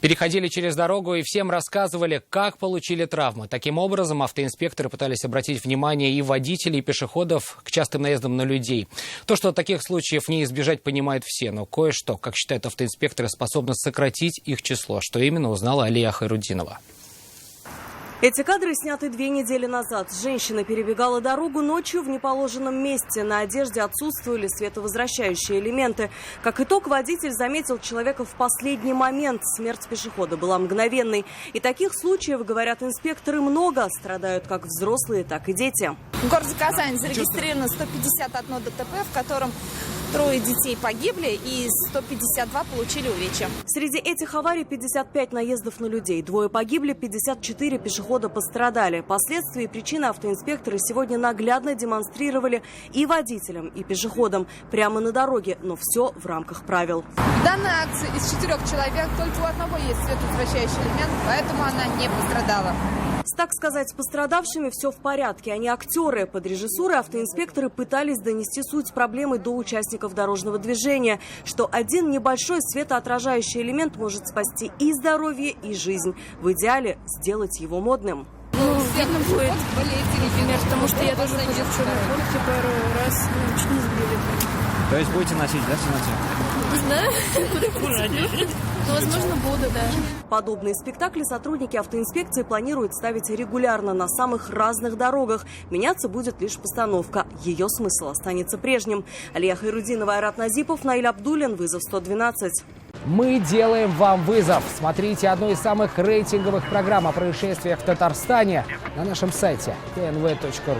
Переходили через дорогу и всем рассказывали, как получили травмы. Таким образом, автоинспекторы пытались обратить внимание и водителей, и пешеходов к частым наездам на людей. То, что таких случаев не избежать, понимают все. Но кое-что, как считают автоинспекторы, способно сократить их число. Что именно, узнала Алия Хайрудинова. Эти кадры сняты 2 недели назад. Женщина перебегала дорогу ночью в неположенном месте. На одежде отсутствовали световозвращающие элементы. Как итог, водитель заметил человека в последний момент. Смерть пешехода была мгновенной. И таких случаев, говорят инспекторы, много. Страдают как взрослые, так и дети. В городе Казань зарегистрировано 151 ДТП, в котором 3 детей погибли и 152 получили увечья. Среди этих аварий 55 наездов на людей. 2 погибли, 54 пешехода пострадали. Последствия и причины автоинспекторы сегодня наглядно демонстрировали и водителям, и пешеходам. Прямо на дороге, но все в рамках правил. В данной акции из 4 человек только у одного есть светоотвращающий элемент, поэтому она не пострадала. С, так сказать, пострадавшими все в порядке. Они актеры. Под режиссурой автоинспекторы пытались донести суть проблемы до участников дорожного движения, что один небольшой светоотражающий элемент может спасти и здоровье, и жизнь. В идеале сделать его модным. Видно будет, например, потому что я тоже ходил в черной куртке пару раз, чуть не сбили. То есть будете носить, да, в темноте? Не знаю, но, возможно, буду, да. Подобные спектакли сотрудники автоинспекции планируют ставить регулярно на самых разных дорогах. Меняться будет лишь постановка. Ее смысл останется прежним. Алия Хайрудинова, Айрат Назипов, Наиль Абдуллин. Вызов 112. Мы делаем вам вызов. Смотрите одну из самых рейтинговых программ о происшествиях в Татарстане на нашем сайте tnv.ru.